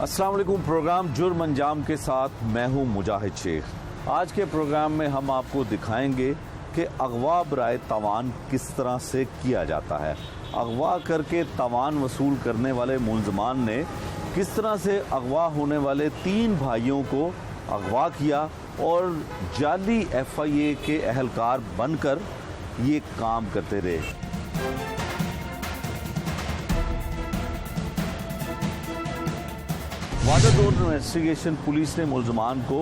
अस्सलाम वालेकुम। प्रोग्राम जुर्म अंजाम के साथ मैं हूं मुजाहिद शेख। आज के प्रोग्राम में हम आपको दिखाएंगे कि अगवा बराए तावान किस तरह से किया जाता है। अगवा करके तावान वसूल करने वाले मुलजमान ने किस तरह से अगवा होने वाले 3 भाइयों को अगवा किया और जाली FIA के अहलकार बनकर ये काम करते रहे। वादा दौर इन्वेस्टिगेशन पुलिस ने मुलजमान को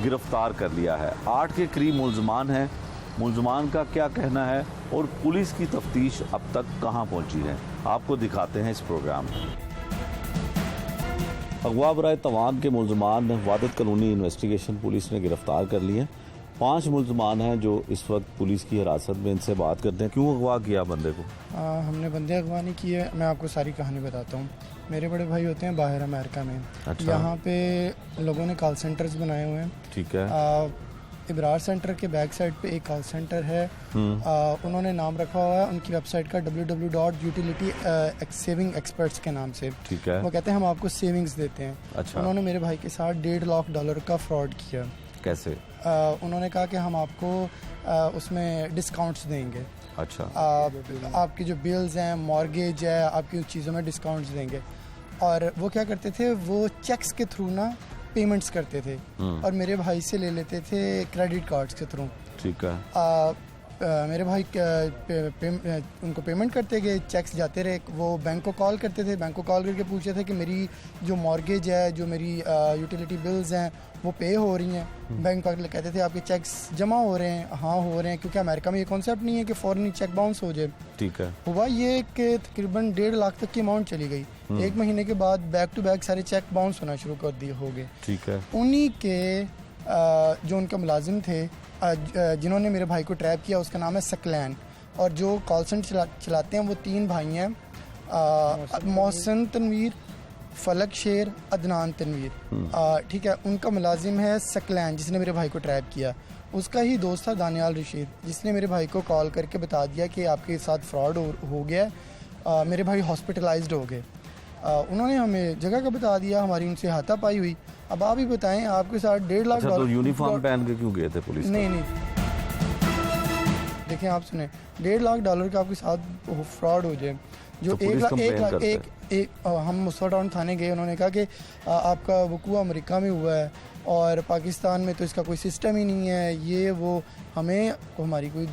गिरफ्तार कर लिया है। 8 के करीब मुलजमान हैं। मुलजमान का क्या कहना है और पुलिस की तफ्तीश अब तक कहां पहुंची है, आपको दिखाते हैं इस प्रोग्राम में। अगवा बराए तवान के मुलजमान वादत कानूनी इन्वेस्टिगेशन पुलिस ने गिरफ्तार कर लिए हैं। 5 मुलजमान हैं जो इस वक्त पुलिस की हिरासत में। इनसे बात करते हैं, क्यों अगवा किया बंदे को? हमने बंदे अगवा नहीं किए। मैं आपको सारी कहानी बताता हूँ। मेरे बड़े भाई होते हैं बाहर अमेरिका में। अच्छा। यहाँ पे लोगों ने कॉल सेंटर्स बनाए हुए हैं। ठीक है। इब्रार सेंटर के बैक साइड पे एक कॉल सेंटर है। उन्होंने नाम रखा हुआ है उनकी वेबसाइट का www.utility saving experts के नाम से। ठीक है। वो कहते हैं हम आपको सेविंग्स देते हैं। अच्छा। उन्होंने मेरे भाई के साथ $1.5 का फ्रॉड किया। कैसे? उन्होंने कहा कि हम आपको उसमें डिस्काउंट्स देंगे। अच्छा। आपकी जो बिल्स हैं, मॉर्गेज है, आपकी उन चीज़ों में डिस्काउंट्स देंगे। और वो क्या करते थे, वो चेक्स के थ्रू ना पेमेंट्स करते थे और मेरे भाई से ले लेते थे क्रेडिट कार्ड्स के थ्रू। ठीक है। मेरे भाई उनको पेमेंट करते गए, चेक्स जाते रहे। वो बैंक को कॉल करते थे, बैंक को कॉल करके पूछते थे कि मेरी जो मॉर्गेज है, जो मेरी यूटिलिटी बिल्स हैं वो पे हो रही हैं। बैंक वाले कहते थे आपके चेक्स जमा हो रहे हैं। हाँ हो रहे हैं, क्योंकि अमेरिका में ये कॉन्सेप्ट नहीं है कि फ़ौरन ही चेक बाउंस हो जाए। ठीक है। हुआ ये कि तकरीबन 1.5 लाख तक की अमाउंट चली गई। 1 महीने के बाद बैक टू बैक सारे चेक बाउंस होना शुरू कर दिए हो गए। ठीक है। उन्हीं के जो उनका मुलाजिम थे जिन्होंने मेरे भाई को ट्रैप किया, उसका नाम है सकलैन। और जो कॉल सेंटर चलाते हैं वो 3 भाई हैं, मोहसिन तनवीर, फलक शेर, अदनान तनवीर। ठीक है। उनका मुलाजिम है सकलैन जिसने मेरे भाई को ट्रैप किया। उसका ही दोस्त था दानियाल रशीद जिसने मेरे भाई को कॉल करके बता दिया कि आपके साथ फ्रॉड हो गया। मेरे भाई हॉस्पिटलाइज्ड हो गए। उन्होंने हमें जगह का बता दिया, हमारी उनसे हाथापाई हुई। अब आप ही बताएं, आपके साथ $1.5 लाख। अच्छा, तो यूनिफॉर्म पहन के क्यों गए थे पुलिस? नहीं, देखें आप सुने, $1.5 लाख का आपके साथ फ्रॉड हो जाए जो तो 1 लाख हम मुस्तफा टाउन थाने गए। उन्होंने कहा कि आपका वकूआ अमेरिका में हुआ है और पाकिस्तान में तो इसका कोई सिस्टम ही नहीं है। ये वो हमें हमारी कोई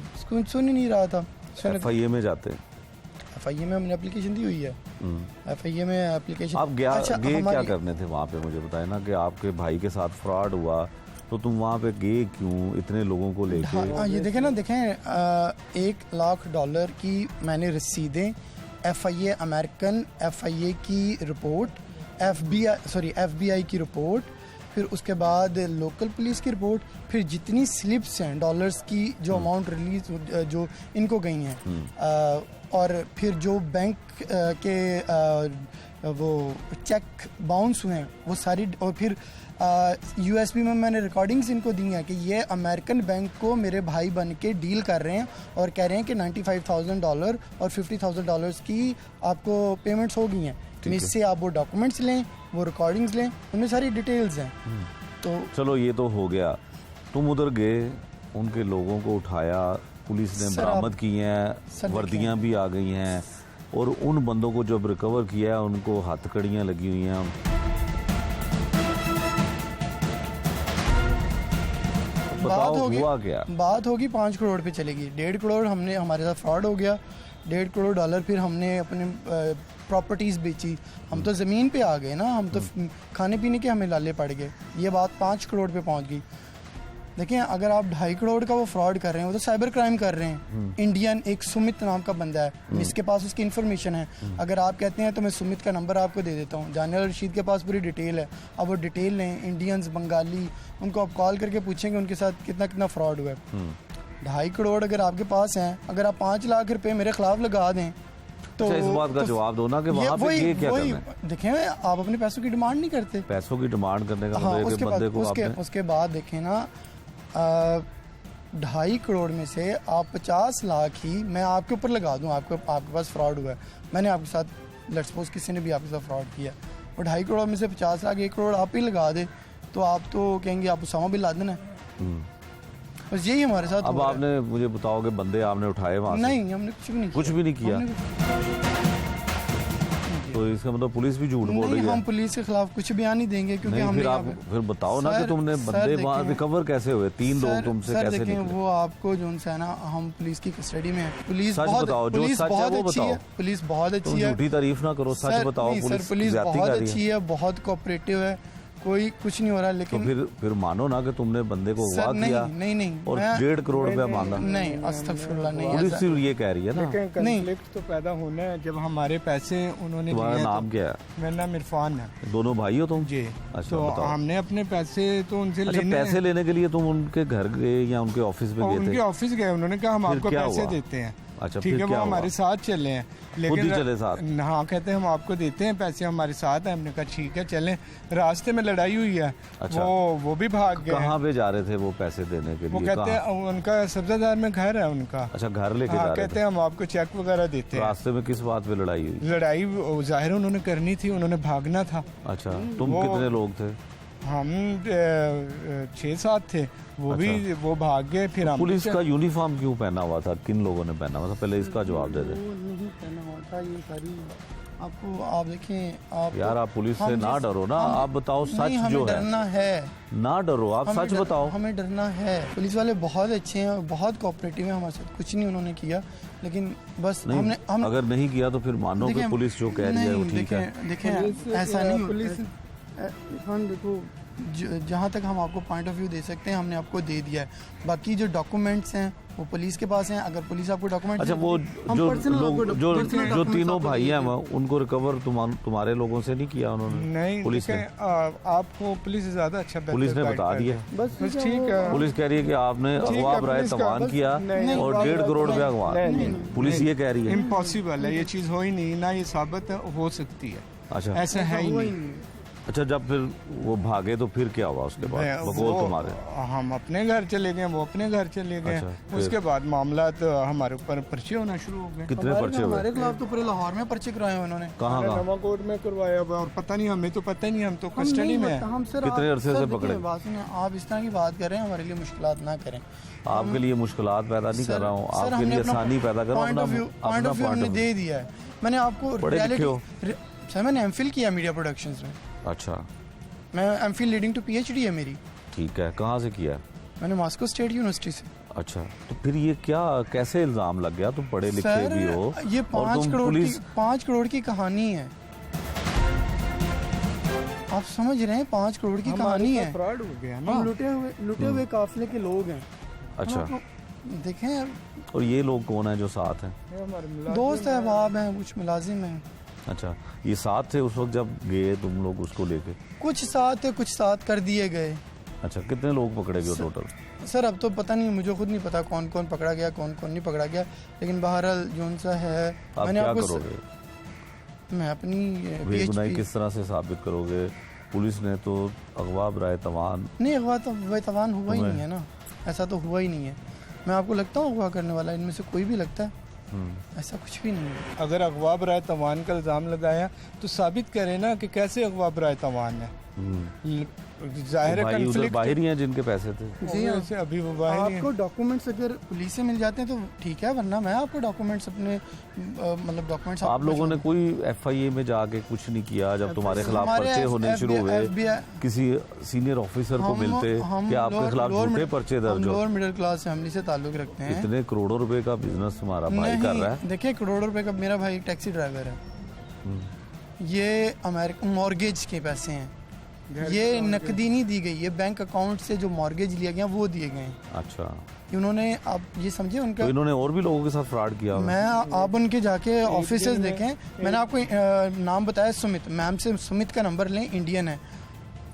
सुन ही नहीं रहा था। FIA में जाते हैं। FIA में हमने एप्लीकेशन दी हुई है। FIA में एप्लीकेशन। आप गए क्या करने थे वहाँ पे? मुझे बताए ना कि आपके भाई के साथ फ्रॉड हुआ, तो तुम वहाँ पे गए क्यों इतने लोगों को लेके? हाँ, ये देखें ना, $1 लाख की मैंने रसीदें, FIA अमेरिकन, FIA की रिपोर्ट, FBI की रिपोर्ट, फिर उसके बाद लोकल पुलिस की रिपोर्ट, फिर जितनी स्लिप्स हैं डॉलर्स की जो अमाउंट रिलीज जो इनको गई हैं, और फिर जो बैंक के वो चेक बाउंस हुए हैं वो सारी, और फिर USB में मैंने रिकॉर्डिंग्स इनको दी हैं कि ये अमेरिकन बैंक को मेरे भाई बन के डील कर रहे हैं और कह रहे हैं कि $95,000 और $50,000 की आपको पेमेंट्स हो गई हैं। इससे आप वो डॉक्यूमेंट्स लें, वो रिकॉर्डिंग्स लें, उनमें सारी डिटेल्स हैं। तो चलो ये तो हो गया। तुम उधर गए, उनके लोगों को उठाया, पुलिस ने बरामद की हैं, वर्दियां भी आ गई हैं, और उन बंदों को जब रिकवर किया है उनको हथकड़ियां लगी हुई हैं। बताओ हुआ क्या? बात होगी 5 करोड़ पे चलेगी। 1.5 करोड़ हमने, हमारे साथ फ्रॉड हो गया। $1.5 करोड़ फिर हमने अपने प्रॉपर्टीज़ बेची। हम तो ज़मीन पे आ गए ना, हम तो खाने पीने के हमें लाले पड़ गए। ये बात 5 करोड़ पे पहुंच गई। देखें, अगर आप 2.5 करोड़ का वो फ्रॉड कर रहे हैं, वो तो साइबर क्राइम कर रहे हैं। इंडियन एक सुमित नाम का बंदा है, इसके पास उसकी इन्फॉर्मेशन है। अगर आप कहते हैं तो मैं सुमित का नंबर आपको दे देता हूँ। दानियाल रशीद के पास पूरी डिटेल है। अब वो डिटेल लें, इंडियंस, बंगाली, उनको आप कॉल करके पूछेंगे उनके साथ कितना फ्रॉड हुआ है। 2.5 करोड़ अगर आपके पास हैं, अगर आप 5 लाख रुपए मेरे खिलाफ लगा दें तो इस बात का जवाब दो ना कि वहाँ पे ये क्या करना है? देखें, आप अपने पैसों की डिमांड नहीं करते। पैसों की डिमांड करने का मतलब है कि बंदे को उसके बाद देखें ना, 2.5 करोड़ में से आप 50 लाख ही मैं आपके ऊपर लगा दूं, आपके पास फ्रॉड हुआ है, मैंने आपके साथ लेट्स सपोज किसी ने भी आपके साथ फ्रॉड किया, और 2.5 करोड़ में से 50 लाख 1 करोड़ आप ही लगा दे तो आप तो कहेंगे आप उसामा बिन लादेन है। बस यही हमारे साथ अब हो रहा है। आपने मुझे बताओगे बंदे आपने उठाए वहां से? नहीं, हमने कुछ भी नहीं कुछ भी नहीं किया। तो इसका मतलब पुलिस भी झूठ बोल नहीं, रही है? हम पुलिस के खिलाफ कुछ बयान नहीं देंगे क्योंकि नहीं, हमने फिर यहाँ आप पे- फिर बताओ ना कि सर- तुमने सर बंदे वहां देखें- रिकवर कैसे हुए? 3 लोग सर- तुमसे सर कैसे देखें, निकले? वो आपको जो है ना हम पुलिस की कस्टडी में है। पुलिस सच बहुत बताओ, जो पुलिस सच है बहुत वो अच्छी बताओ। है, पुलिस बहुत तुम अच्छी है। झूठी तारीफ ना करो, सच सर, बताओ। नहीं, सर, पुलिस पुलिस ज्यादती बहुत कर रही अच्छी है, बहुत कोऑपरेटिव है, कोई कुछ नहीं हो रहा। तो लेकिन फिर मानो ना कि तुमने बंदे को सर, अगवा किया नहीं, और मैं- 1.5 करोड़ रुपया मांगा। नहीं, अस्तगफिरुल्लाह, नहीं पुलिस ऐसा- सिर्फ ये कह रही है ना। लेकिन कॉन्फ्लिक्ट तो पैदा होना है जब हमारे पैसे उन्होंने तुम्हारा लिए हैं नाम तो- क्या है? मेरा नाम इरफान है दोनों भाई हो तुम? जी। अच्छा, तो बताओ। हमने अपने पैसे तो उनसे अच्छा, लेने पैसे लेने के लिए तुम उनके घर गए या उनके ऑफिस में और गए उनके थे? ऑफिस गए, उन्होंने कहा हम फिर आपको क्या पैसे हुआ? देते हैं। अच्छा, ठीक फिर है, वो क्या हुआ? हमारे साथ चले हैं खुद ही चले साथ? हाँ, कहते हैं हम आपको देते हैं पैसे, हमारे साथ हैं। हमने कहा ठीक है चलें। रास्ते में लड़ाई हुई है। अच्छा। वो भी भाग गए। कहाँ पे जा रहे थे वो पैसे देने के वो लिए? कहते कहाँ? हैं उनका सब्जादार में घर है उनका। अच्छा, घर लेके हाँ, जा रहे कहते थे। हैं हम आपको चेक वगैरह देते हैं। रास्ते में किस बात पे लड़ाई हुई? लड़ाई जाहिर है उन्होंने करनी थी, उन्होंने भागना था। अच्छा, तुम वो- कितने लोग थे? हम 6-7 थे, वो अच्छा। भी वो भाग गए। फिर हम पुलिस का यूनिफॉर्म क्यों पहना हुआ था? किन लोगों ने पहना हुआ था? पहले इसका जवाब दे दे। वो नहीं करना होता ये सारी आपको। आप देखें, आप यार, आप पुलिस से हम ना जिस- डरो ना, हम- आप बताओ नहीं, सच हमें जो है। डरना है, ना डरो, आप हमें सच डर- बताओ। हमें डरना है। पुलिस वाले बहुत अच्छे हैं, बहुत कोऑपरेटिव हैं हमारे साथ, कुछ नहीं उन्होंने किया। लेकिन बस नहीं, हम अगर नहीं किया तो फिर मानो कि देखें- पुलिस जो कह रही है वो नहीं, ठीक है। देखें ऐसा नहीं पुलिस इरफान देखो, जहाँ तक हम आपको पॉइंट ऑफ व्यू दे सकते हैं हमने आपको दे दिया है। बाकी जो डॉक्यूमेंट्स हैं वो पुलिस के पास हैं। अगर पुलिस आपको डॉक्यूमेंट अच्छा, वो जो लोग जो तीनों भाई हैं उनको रिकवर तुम्हारे लोगों से नहीं किया उन्होंने? नहीं, पुलिस ने? आपको पुलिस से ज्यादा अच्छा बेहतर पुलिस ने गाइड बता कर दिया। दे। बस बस ठीक है। पुलिस कह रही है कि आपने ठीक है, अगवा बराए पुलिस का तवान बस- किया नहीं, और 1.5 करोड़ रुपया अगवा। नहीं, पुलिस ये कह रही है। इम्पॉसिबल है, ये चीज हो ही नहीं, ना ये साबित हो सकती है। अच्छा ऐसा है ही नहीं। अच्छा, जब फिर वो भागे तो फिर क्या हुआ उसके बाद? बकौल वो तुम्हारे? हम अपने घर चले गए, वो अपने घर चले गए। अच्छा, फिर? उसके बाद मामला तो हमारे ऊपर पर्चे होना शुरू हो गए। कितने पर्चे हुए? हमारे खिलाफ तो पूरे लाहौर में पर्चे कराए उन्होंने। कहाँ कहाँ? नवाकोट में करवाया हुआ और पता नहीं, हमें तो पता ही नहीं, हम तो कस्टडी में हैं। हम सर कितने अरसे से देखिए, पकड़े? बात सुनिए, आप इस तरह की बात कर रहे हैं, हमारे लिए मुश्किलात ना करें। आपके लिए मुश्किलात पैदा नहीं कर रहा हूँ, सर, आपके हमने लिए अपना आसानी पैदा कर रहा हूँ। पॉइंट ऑफ व्यू अपना हमने दे दिया है। मैंने आपको पढ़े लिखे हो? सर मैंने एमफिल किया मीडिया प्रोडक्शंस में। अच्छा, मैं एमफिल लीडिंग टू पीएचडी है मेरी। ठीक है। कहाँ से किया? मैंने मॉस्को स्टेट यूनिवर्सिटी से। अच्छा, तो फिर ये क्या कैसे इल्जाम लग गया? तुम पढ़े लिखे सर भी हो ये और 5 तुम करोड़ पुलिस की 5 करोड़ की कहानी है। आप समझ रहे हैं, 5 करोड़ की कहानी है। फ्रॉड हो गया ना। हम लुटे हुए काफिले के लोग हैं। अच्छा, देखें, और ये लोग कौन है जो साथ हैं? ये हमारे मुलाजिम दोस्त अहबाब हैं, कुछ मुलाजिम हैं। अच्छा, ये साथ थे उस वक्त जब गए तुम लोग उसको लेके? कुछ साथ थे, कुछ साथ कर दिए गए। अच्छा, कितने लोग पकड़े गए टोटल? सर अब तो पता नहीं, मुझे खुद नहीं पता कौन कौन पकड़ा गया, कौन कौन नहीं पकड़ा गया। लेकिन बहरहाल जोन सा है, आप मैंने क्या आपको करोगे? मैं अपनी बेगुनाही PhD किस तरह से साबित करोगे? पुलिस ने तो अगवा बराए तवान। नहीं, अगवा तो बेतवान हुआ ही हुआ है। नहीं है ना, ऐसा तो हुआ ही नहीं है। मैं आपको लगता हूँ अगवा करने वाला इनमें से कोई भी लगता है? ऐसा कुछ भी नहीं है। अगर अगवा बराए तवान का इल्ज़ाम लगाया तो साबित करें ना कि कैसे अगवा बराए तवान है। जाहिर है भाई उधर कन्फ्लिक्ट बाहर ही हैं जिनके पैसे थे। जी हाँ। से अभी वो बाहर ही हैं। आपको डॉक्यूमेंट्स अगर पुलिस से मिल जाते हैं तो ठीक है, वरना मैं आपको डॉक्यूमेंट्स अपने मतलब डॉक्यूमेंट्स आप लोगों ने कोई FIA में जाके कुछ नहीं किया जब तुम्हारे खिलाफ हमारे पर्चे होने शुरू हुए? FBI किसी सीनियर ऑफिसर को मिलते कि आपके खिलाफ झूठे पर्चे दर्ज हो? लोअर मिडिल क्लास फैमिली से ताल्लुक रखते हैं। इतने करोड़ों रुपए का बिजनेस तुम्हारा भाई कर रहा है। देखिए, करोड़ों रुपए का मेरा भाई एक टैक्सी ड्राइवर है। ये अमेरिकन मॉर्गेज के पैसे हैं, ये नकदी नहीं दी गई, ये बैंक अकाउंट से जो मॉर्गेज लिया गया वो दिए गए हैं। अच्छा, उन्होंने, आप ये समझे उनका, तो इन्होंने और भी लोगों के साथ फ्रॉड किया होगा? मैं आप उनके जाके ऑफिसेज देखें। मैंने आपको नाम बताया सुमित, मैम से सुमित का नंबर लें, इंडियन है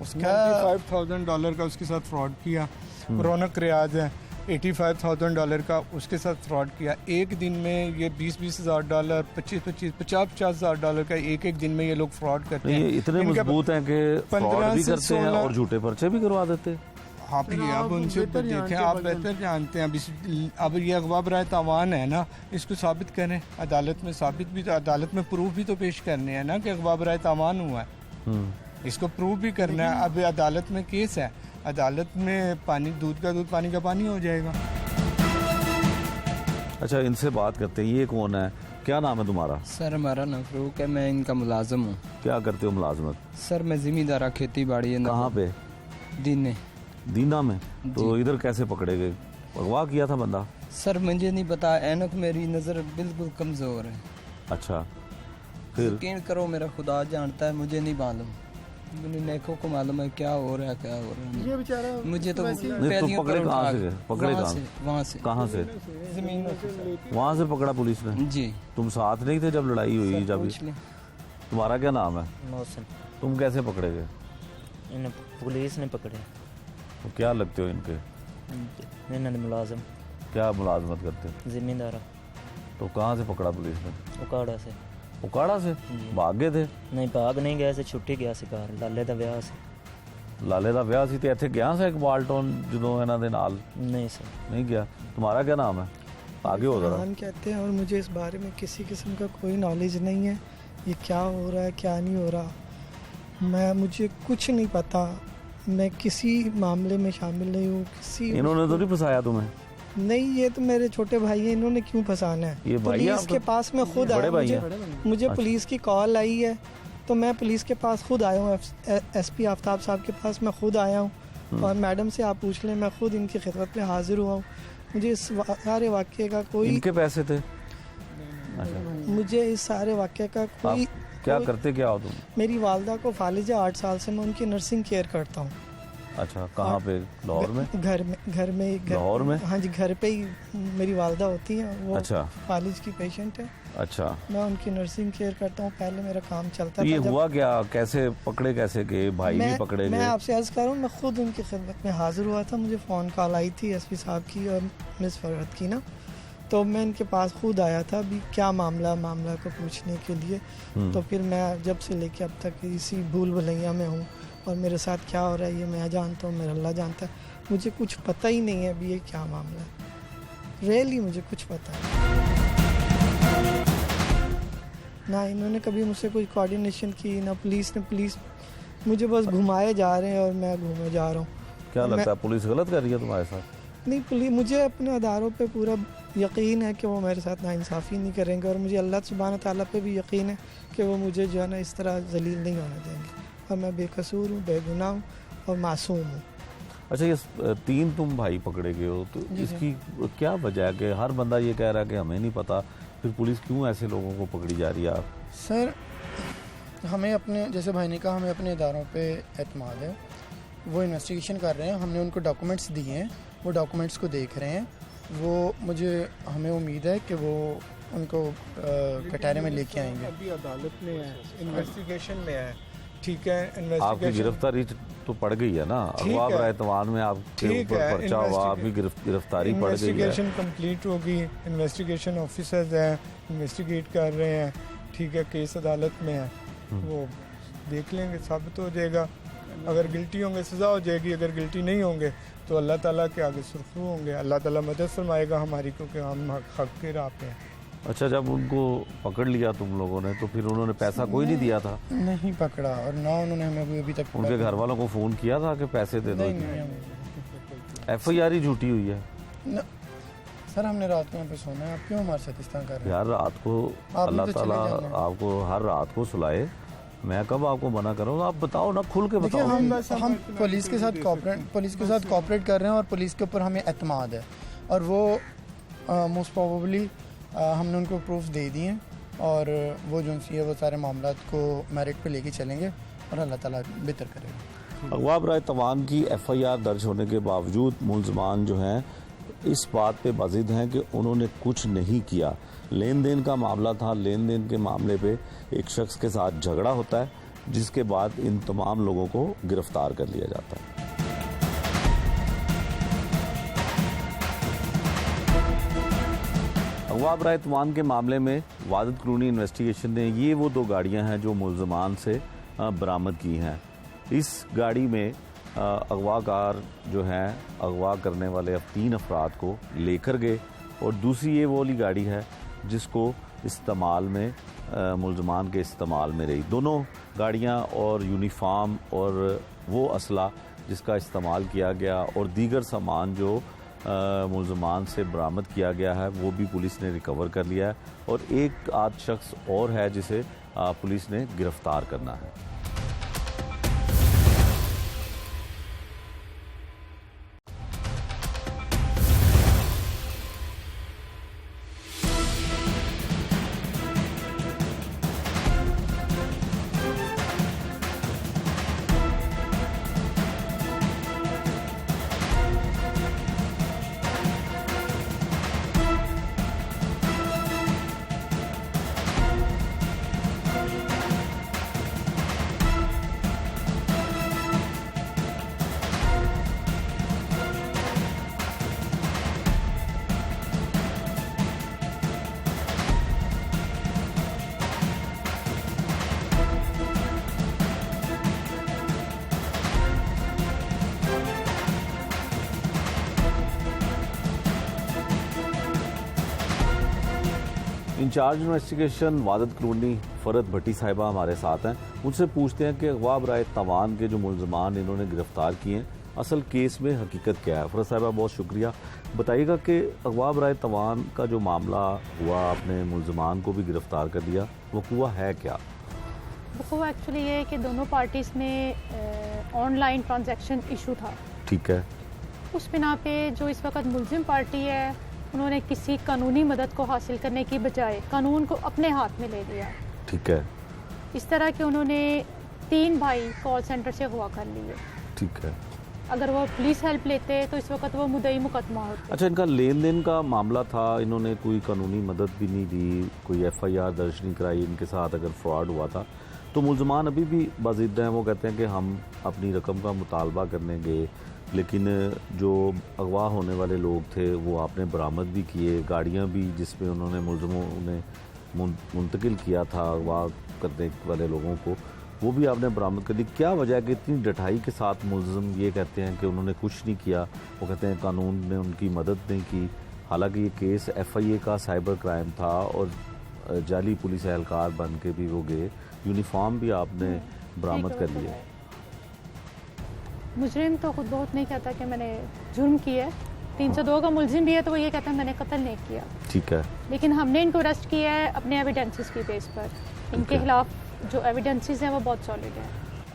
उसका। $95,000 का उसके साथ फ्रॉड किया। रौनक रियाज है, $85,000 का उसके साथ फ्रॉड किया। एक दिन में ये $20,000, $50,000 का एक दिन में ये लोग फ्रॉड करते नहीं, हैं। ये इतने इनका मजबूत हैं कि 15 फ्रॉड भी से करते हैं 16 और झूठे पर्चे भी करवा देते। आप ये अब उनसे बेहतर देखें, जानते आप हैं, बेहतर जानते हैं। अब ये अगवा बराए तावान है ना, इसको साबित करें अदालत में, साबित भी तो अदालत में प्रूफ भी तो पेश करने हैं ना कि अगवा बराए तावान हुआ है। इसको प्रूव भी करना है। अब अदालत में केस है, अदालत में पानी, दूध का दूध, पानी का पानी हो जाएगा। अच्छा, इनसे बात करते हैं। ये कौन है, क्या नाम है तुम्हारा? सर हमारा नाम फरूक है, मैं इनका मुलाजम हूँ। क्या करते हो मुलाजमत? सर मैं जिम्मेदार खेती बाड़ी है। कहाँ पे? दीने। दीना में? तो इधर कैसे पकड़े गए? अगवा किया था बंदा? सर मुझे नहीं पता, ऐनक मेरी नज़र बिल्कुल कमज़ोर है। अच्छा, फिर? यकीन करो मेरा खुदा जानता है, मुझे नहीं मालूम, मुझे नेकों को मालूम है क्या हो रहा है, क्या हो रहा है। ये बेचारा मुझे तो नहीं, तो पकड़े कहाँ से गए? पकड़े कहाँ? वहाँ से। कहाँ से? जमीन वहाँ से पकड़ा पुलिस ने? जी। तुम साथ नहीं थे जब लड़ाई हुई? जब पूछ लें। तुम्हारा क्या नाम है? मौसम। तुम कैसे पकड़े गए? इन्हें पुलिस ने पकड़े। तो क्या लगते हो इनके? इन्होंने मुलाजम। क्या मुलाजमत करते हो? जिम्मेदार। तो कहाँ से पकड़ा पुलिस ने? उकाड़ा से। उकाड़ा से? भाग गए थे? नहीं, भाग नहीं गए से, छुट्टी गया से घर, लाले दा विआह से। लाले दा ਵਿਆਹ ਸੀ ਤੇ ਇੱਥੇ ਗਿਆ ਸੀ ਇਕਬਾਲ ਟਾਊਨ ਜਦੋਂ ਇਹਨਾਂ ਦੇ ਨਾਲ? नहीं सर। नहीं गया। तुम्हारा क्या नाम है? आगे हो जरा। फरहान कहते हैं और मुझे इस बारे में किसी किस्म का कोई नॉलेज नहीं है, ये क्या हो रहा है क्या नहीं हो रहा, मुझे कुछ नहीं पता, मैं किसी मामले में शामिल नहीं हूँ। किसी इन्होंने तो नहीं फंसाया तुम्हें? नहीं, ये तो मेरे छोटे भाई हैं, इन्होंने क्यों फंसाना है? ये भाई पुलिस के पास मैं खुद बड़े आया, भाई मुझे पुलिस की कॉल आई है तो मैं पुलिस के पास खुद आया हूँ, एसपी आफ्ताब साहब के पास मैं खुद आया हूँ और मैडम से आप पूछ लें, मैं खुद इनकी खिदमत में हाजिर हुआ हूँ। मुझे इस सारे वाक़े का कोई, इनके पैसे थे? मुझे इस सारे वाक़े का कोई, क्या करते क्या हो तुम? मेरी वालदा को फालिज है 8 साल से, मैं उनकी नर्सिंग केयर करता हूँ। अच्छा, कहाँ पे? लाहौर में? घर में लाहौर में? हाँ जी, घर पे ही मेरी वालदा होती हैं, वो अच्छा। फालिज की पेशेंट है। अच्छा, मैं उनकी नर्सिंग केयर करता हूँ। पहले मेरा काम चलता तो ये था। हुआ क्या, कैसे पकड़े, कैसे गए? भाई भी पकड़े मैं गए? आपसे अर्ज कर रहा हूँ, मैं खुद उनकी खिदमत में हाजिर हुआ था, मुझे फ़ोन कॉल आई थी एसपी साहब की और मिस फरहत की ना, तो मैं इनके पास खुद आया था अभी क्या मामला को पूछने के लिए। तो फिर मैं जब से लेके अब तक इसी भूल भुलैया में हूँ और मेरे साथ क्या हो रहा है ये मैं जानता हूँ, मेरा अल्लाह जानता है, मुझे कुछ पता ही नहीं है अभी ये क्या मामला है, रियली मुझे कुछ पता है ना। इन्होंने कभी मुझसे कोई कोऑर्डिनेशन की ना, पुलिस मुझे बस घुमाए जा रहे हैं और मैं घूमे जा रहा हूँ। क्या लगता है पुलिस गलत कर रही है तुम्हारे साथ? नहीं, पुलिस, मुझे अपने अदारों पे पूरा यकीन है कि वो मेरे साथ नाइंसाफ़ी नहीं करेंगे और मुझे अल्लाह सुब्हान ताला पे भी यकीन है कि वो मुझे जो है ना इस तरह जलील नहीं होने देंगे और मैं बेकसूर हूँ, बेगुनाह हूँ और मासूम हूँ। अच्छा, ये 3 तुम भाई पकड़े गए हो, तो इसकी क्या वजह है कि हर बंदा ये कह रहा है कि हमें नहीं पता, फिर पुलिस क्यों ऐसे लोगों को पकड़ी जा रही है? आप सर, हमें अपने, जैसे भाई ने कहा, हमें अपने इदारों पे एतमाद है, वो इन्वेस्टिगेशन कर रहे हैं, हमने उनको डॉक्यूमेंट्स दिए हैं, वो डॉक्यूमेंट्स को देख रहे हैं, हमें उम्मीद है कि वो उनको कटहरे में लेके आएंगे। अभी अदालत में है, इन्वेस्टिगेशन में है, ठीक है। आपकी गिरफ्तारी तो पड़ गई है ना? अगवा बराए तवान में आपके ऊपर पर्चा हुआ, आपकी गिरफ्तारी पड़ गई है। इन्वेस्टिगेशन कंप्लीट होगी, इन्वेस्टिगेशन ऑफिसर्स हैं, इन्वेस्टिगेट कर रहे हैं, ठीक है। केस अदालत में है, वो देख लेंगे, साबित हो जाएगा। अगर गिल्टी होंगे सज़ा हो जाएगी, अगर गिल्टी नहीं होंगे तो अल्लाह ताला के आगे सुरखरू होंगे, अल्लाह ताला मदद फरमाएगा हमारी, क्योंकि हम हक के राह पे हैं। अच्छा, जब उनको पकड़ लिया तुम लोगों ने तो फिर उन्होंने पैसा कोई नहीं दिया था? नहीं पकड़ा और ना उन्होंने हमें अभी तक उनके घर वालों को फ़ोन किया था कि पैसे दे दो? FIR ही झूठी हुई है न, सर हमने रात को यहाँ पे सोना है, आप क्यों हमारे साथ इस तरह कर रहे हैं? यार, रात को अल्लाह तो ताला चले जाना। आपको हर रात को सुलाए, मैं कब आपको मना कर रहा हूँ? आप बताओ ना, खुल के देखिए, बताओ। हम पुलिस के साथ कोऑपरेट कर रहे हैं और पुलिस के ऊपर हमें एतमाद है और वो मोस्ट प्रोबेबली हमने उनको प्रूफ दे दिए हैं और वो जो है वो सारे मामलात को मेरिट पे लेके चलेंगे और अल्लाह ताला बेहतर करेगा। अगवा बराए तवान की FIR दर्ज होने के बावजूद मुलजमान जो हैं इस बात पे बाजिद हैं कि उन्होंने कुछ नहीं किया। लेन देन का मामला था, लेन देन के मामले पे एक शख्स के साथ झगड़ा होता है, जिसके बाद इन तमाम लोगों को गिरफ्तार कर लिया जाता है। अगवा बराए तवान के मामले में वादत क्रूनी इन्वेस्टिगेशन ने ये वो 2 गाड़ियां हैं जो मुलजमान से बरामद की हैं। इस गाड़ी में अगवाकार जो हैं अगवा करने वाले 3 अफराद को लेकर गए और दूसरी ये वो वाली गाड़ी है जिसको इस्तेमाल में मुलजमान के इस्तेमाल में रही। दोनों गाड़ियां और यूनिफॉर्म और वो असला जिसका इस्तेमाल किया गया और दीगर सामान जो मुलजमान से बरामद किया गया है वो भी पुलिस ने रिकवर कर लिया है और एक आध शख्स और है जिसे पुलिस ने गिरफ्तार करना है। इंचार्ज इन्वेस्टिगेशन वादत कॉलोनी फरत भट्टी साहिबा हमारे साथ हैं। मुझसे पूछते हैं कि अगवा बराए तवान के जो मुलजमान इन्होंने गिरफ्तार किए हैं असल केस में हकीकत क्या है। फरत साहिबा बहुत शुक्रिया, बताइएगा कि अगवा बराए तवान का जो मामला हुआ, आपने मुलजमान को भी गिरफ्तार कर दिया, वो हुआ है क्या? वो एक्चुअली ये है कि दोनों पार्टीज़ में ऑनलाइन ट्रांजैक्शन इशू था। ठीक है। उस बिना पे जो इस वक्त मुलजिम पार्टी है उन्होंने किसी कानूनी मदद को हासिल करने की बजाय कानून को अपने हाथ में ले लिया। ठीक है। इस तरह के उन्होंने 3 भाई कॉल सेंटर से हुआ कर लिए। ठीक है। अगर वो पुलिस हेल्प लेते तो इस वक्त वो मुद्दई मुकदमा होते। अच्छा, इनका लेन देन का मामला था, इन्होंने कोई कानूनी मदद भी नहीं दी, कोई FIR दर्ज नहीं कराई इनके साथ अगर फ्रॉड हुआ था तो मुलजमान अभी भी बाजिद हैं। वो कहते हैं कि हम अपनी रकम का मुतालबा करने गए लेकिन जो अगवा होने वाले लोग थे वो आपने बरामद भी किए, गाड़ियाँ भी जिसमें उन्होंने मुलजमों ने मुंतकिल किया था अगवा करने वाले लोगों को, वो भी आपने बरामद कर दी। क्या वजह है कि इतनी डटाई के साथ मुलजम ये कहते हैं कि उन्होंने कुछ नहीं किया? वो कहते हैं कानून ने उनकी मदद नहीं की, हालांकि ये केस FIA का साइबर क्राइम था और जाली पुलिस एहलकार बन के भी वो गए, यूनिफॉर्म भी आपने बरामद कर लिया। मुजरिम तो खुद बहुत नहीं कहता कि मैंने जुर्म किया है। 302 का मुलजिम भी है तो वो ये कहता है मैंने कत्ल नहीं किया। ठीक है। लेकिन हमने इनको अरेस्ट किया है अपने एविडेंसेस की बेस पर। इनके खिलाफ जो एविडेंसेस हैं वो बहुत सॉलिड है।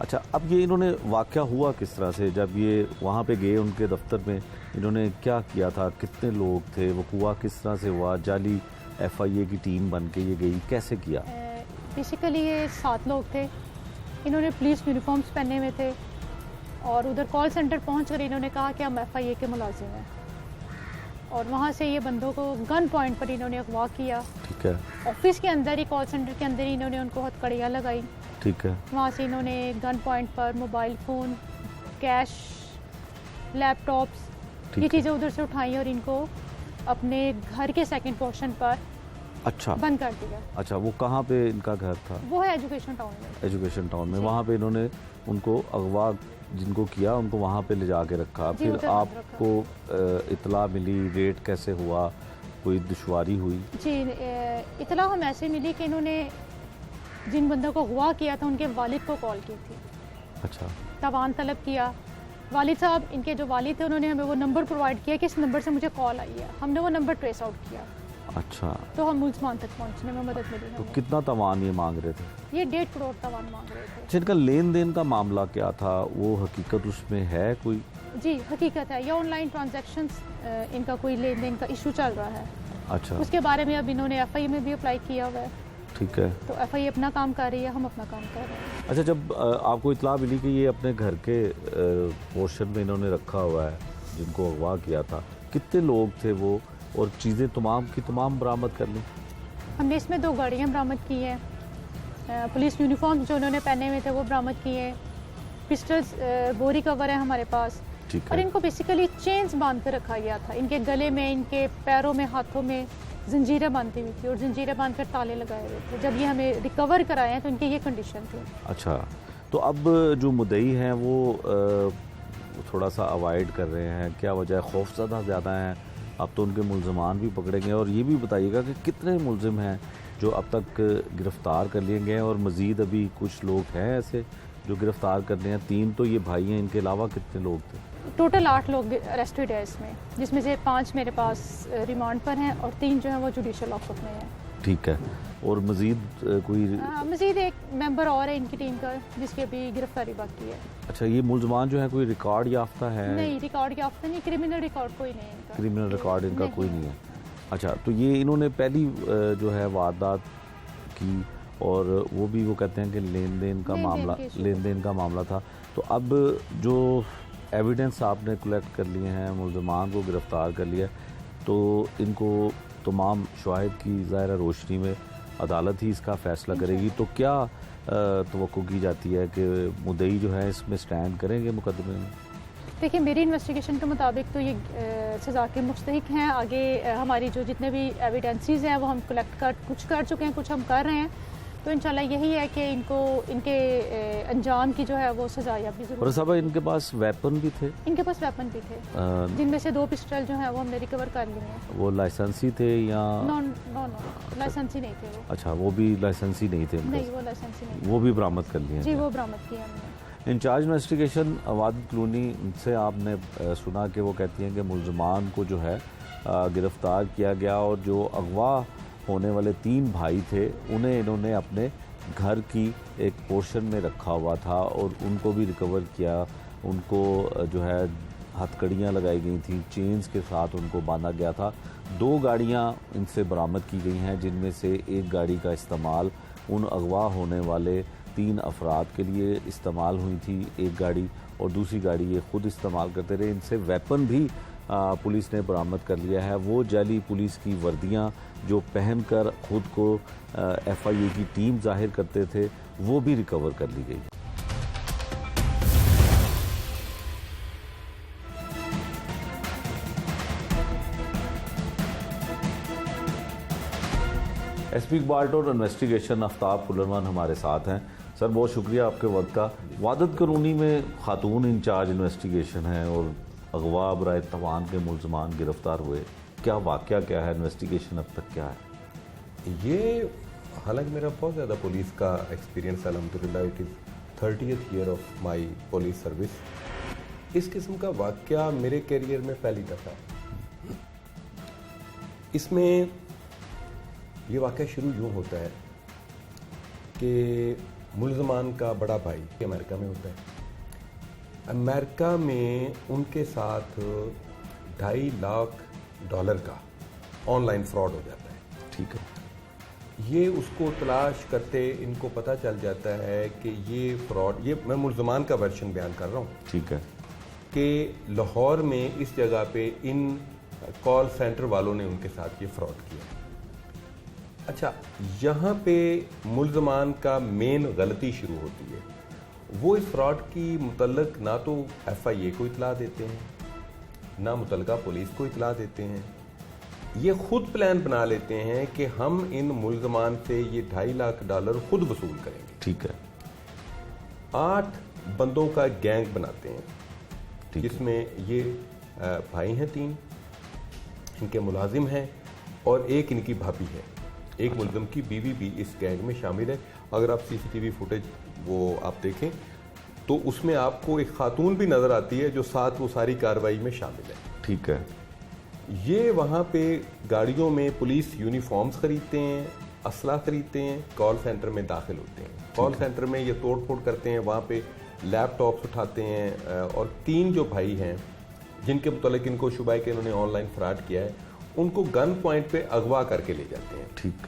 अच्छा, अब ये इन्होंने वाक़या हुआ किस तरह से? जब ये वहाँ पे गए उनके दफ्तर में, इन्होंने क्या किया था? कितने लोग थे? वो हुआ किस तरह से हुआ? जाली FIA की टीम बन के ये गई, कैसे किया? बेसिकली ये 7 लोग थे। इन्होंने पुलिस यूनिफॉर्म्स पहने हुए थे और उधर कॉल सेंटर पहुँच कर इन्होंने कहा कि हम FIA के मुलाजिम हैं और वहाँ से ये बंदों को गन पॉइंट पर इन्होंने अगवा किया। ठीक है। ऑफिस के अंदर ही, कॉल सेंटर के अंदर ही इन्होंने उनको हथकड़ियाँ लगाई। ठीक है। वहाँ से इन्होंने गन पॉइंट पर मोबाइल फ़ोन, कैश, लैपटॉप्स, ये चीज़ें उधर से उठाई और इनको अपने घर के सेकंड पोर्शन पर अच्छा बंद कर दिया। अच्छा, वो कहाँ पे इनका घर था? वो है एजुकेशन टाउन में। एजुकेशन टाउन में, वहाँ पे इन्होंने उनको अगवा जिनको किया उनको वहाँ पे ले जाके रखा। जी, फिर उधर आपको इतला मिली, रेड कैसे हुआ, कोई दुश्वारी हुई? जी, इतला हम ऐसे मिली कि इन्होंने जिन बंदों को हुआ किया था उनके वालिद को कॉल की थी। अच्छा। तवान तलब किया। वालिद साहब, इनके जो वालिद थे उन्होंने हमें वो नंबर प्रोवाइड किया कि इस नंबर से मुझे कॉल आई है। हमने वो नंबर ट्रेस आउट किया। अच्छा। तो हम मुलजमान तक पहुंचने में मदद मिली तो हमें। कितना तवान ये मांग रहे थे? ये 1.5 करोड़ तवान मांग रहे थे। अच्छा, इनका लेन देन का मामला क्या था? वो हकीकत उसमें है कोई? जी, हकीकत है। ये ऑनलाइन ट्रांजैक्शंस इनका कोई लेन देन का इशू चल रहा है। अच्छा। उसके बारे में अब इन्होंने FIA में भी अप्लाई किया हुआ है। ठीक है। तो FIA अपना काम कर रही है, हम अपना काम कर रहे हैं। अच्छा, जब आपको इतला मिली कि ये अपने घर के पोर्शन में इन्होंने रखा हुआ है जिनको अगवा किया था, कितने लोग थे वो और चीज़ें तमाम की तमाम बरामद कर ली? हमने इसमें 2 गाड़ियाँ बरामद की हैं, पुलिस यूनिफॉर्म जो उन्होंने पहने हुए थे वो बरामद किए हैं, पिस्टल्स, बोरी कवर है हमारे पास। ठीक और है। इनको बेसिकली चेन्स बांध कर रखा गया था। इनके गले में, इनके पैरों में, हाथों में जंजीरें बांधी हुई थी और जंजीरें बांध कर ताले लगाए हुए थे। जब ये हमें रिकवर कराए हैं तो इनकी ये कंडीशन थी। अच्छा, तो अब जो मुद्दई हैं वो थोड़ा सा अवॉइड कर रहे हैं, क्या वजह है? खौफज़दा ज़्यादा हैं? अब तो उनके मुलजमान भी पकड़े गए। और ये भी बताइएगा कि कितने मुलजिम हैं जो अब तक गिरफ़्तार कर लिए गए हैं, और मज़ीद अभी कुछ लोग हैं ऐसे जो गिरफ़्तार कर लिए हैं? 3 तो ये भाई हैं, इनके अलावा कितने लोग थे? टोटल 8 लोग अरेस्टेड है इसमें, जिसमें से 5 मेरे पास रिमांड पर हैं और 3 जो हैं वो जुडिशल लॉकअप में हैं। ठीक है, और मज़ीद कोई? मज़ीद एक मेंबर और है इनकी टीम का जिसकी अभी गिरफ्तारी बाकी है। अच्छा, ये मुलजमान जो है कोई रिकॉर्ड याफ्ता है? नहीं, रिकॉर्ड याफ्ता नहीं, क्रिमिनल रिकॉर्ड कोई नहीं है इनका। क्रिमिनल रिकॉर्ड इनका कोई नहीं है। अच्छा, तो ये इन्होंने पहली जो है वारदात की, और वो भी वो कहते हैं कि लेन देन का मामला था। तो अब जो एविडेंस आपने कलेक्ट कर लिए हैं, मुलजमान को गिरफ़्तार कर लिया, तो इनको तमाम शवाहिद की ज़ाहिर रोशनी में अदालत ही इसका फ़ैसला करेगी। तो क्या तवक्को की जाती है कि मुद्दई जो है इसमें स्टैंड करेंगे मुकदमे में? देखिए, मेरी इन्वेस्टिगेशन के मुताबिक तो ये सज़ा के मुस्तहिक हैं। आगे हमारी जो जितने भी एविडेंसेस हैं वो हम कलेक्ट कर चुके हैं, कुछ हम कर रहे हैं। तो इंशाल्लाह यही है कि इनके अंजाम की जो है वो सज़ा या भी और ज़रूर। साहब, इनके पास वेपन भी थे? इनके पास वेपन भी थे, जिनमें से 2 पिस्टल जो हैं वो हमने रिकवर कर लिए हैं। वो लाइसेंसी थे या? नो, लाइसेंसी नहीं थे वो। अच्छा, वो भी लाइसेंसी नहीं थे? नहीं, वो लाइसेंसी नहीं। वो भी बरामद कर लिए? जी, वो बरामद किए हमने। इंचार्ज इन्वेस्टिगेशन वादिद क्लूनी से आपने सुना कि वो कहती हैं कि मुलजमान को जो है गिरफ़्तार किया गया, और जो अगवा होने वाले 3 भाई थे उन्हें इन्होंने अपने घर की एक पोर्शन में रखा हुआ था, और उनको भी रिकवर किया। उनको जो है हथकड़ियाँ लगाई गई थी, चेन्स के साथ उनको बांधा गया था। 2 गाड़ियाँ इनसे बरामद की गई हैं, जिनमें से एक गाड़ी का इस्तेमाल उन अगवा होने वाले 3 अफराद के लिए इस्तेमाल हुई थी, एक गाड़ी, और दूसरी गाड़ी ये ख़ुद इस्तेमाल करते रहे। इनसे वेपन भी पुलिस ने बरामद कर लिया है। वो जाली पुलिस की वर्दियाँ जो पहनकर ख़ुद को FIA की टीम जाहिर करते थे, वो भी रिकवर कर ली गई। SP इकबाल और इन्वेस्टिगेशन आफ्ताब पुलरमान हमारे साथ हैं। सर, बहुत शुक्रिया आपके वक्त का। वादिद करूनी में खातून इंचार्ज इन्वेस्टिगेशन है, और अगवा बराए तवान के मुलजमान गिरफ्तार हुए। क्या वाक़या क्या है, इन्वेस्टिगेशन अब तक क्या है? ये हालांकि मेरा बहुत ज़्यादा पुलिस का एक्सपीरियंस अल्हम्दुलिल्लाह, it is 30th year of my police service. इस किस्म का वाक़या मेरे करियर में पहली दफ़ा है। इसमें ये वाक़या शुरू यूँ होता है कि मुलजमान का बड़ा भाई अमेरिका में होता है। अमेरिका में उनके साथ $2.5 लाख का ऑनलाइन फ्रॉड हो जाता है। ठीक है। ये उसको तलाश करते इनको पता चल जाता है कि ये फ्रॉड, ये मैं मुलजमान का वर्शन बयान कर रहा हूँ। ठीक है। कि लाहौर में इस जगह पे इन कॉल सेंटर वालों ने उनके साथ ये फ्रॉड किया। अच्छा, यहाँ पे मुलजमान का मेन गलती शुरू होती है। वो इस फ्रॉड की मुतल्लक ना तो FIA को इतला देते हैं, ना मुतल्लका पुलिस को इतला देते हैं। ये खुद प्लान बना लेते हैं कि हम इन मुलजमान से ये $2.5 लाख खुद वसूल करेंगे। ठीक है। 8 बंदों का गैंग बनाते हैं, ठीक है। जिसमें ये भाई हैं 3, इनके मुलाजिम हैं, और एक इनकी भाभी है। एक मुलजिम की बीवी भी इस गैंग में शामिल है। अगर आप CCTV फुटेज वो आप देखें तो उसमें आपको एक खातून भी नज़र आती है जो साथ वो सारी कार्रवाई में शामिल है। ठीक है। ये वहाँ पे गाड़ियों में पुलिस यूनिफॉर्म्स खरीदते हैं, असला खरीदते हैं, कॉल सेंटर में दाखिल होते हैं। कॉल सेंटर में ये तोड़ फोड़ करते हैं, वहाँ पे लैपटॉप्स उठाते हैं, और 3 जो भाई हैं जिनके मुतालिक इनको शुबा है कि इन्होंने ऑनलाइन फ्रॉड किया है, उनको गन पॉइंट पे अगवा करके ले जाते हैं। ठीक।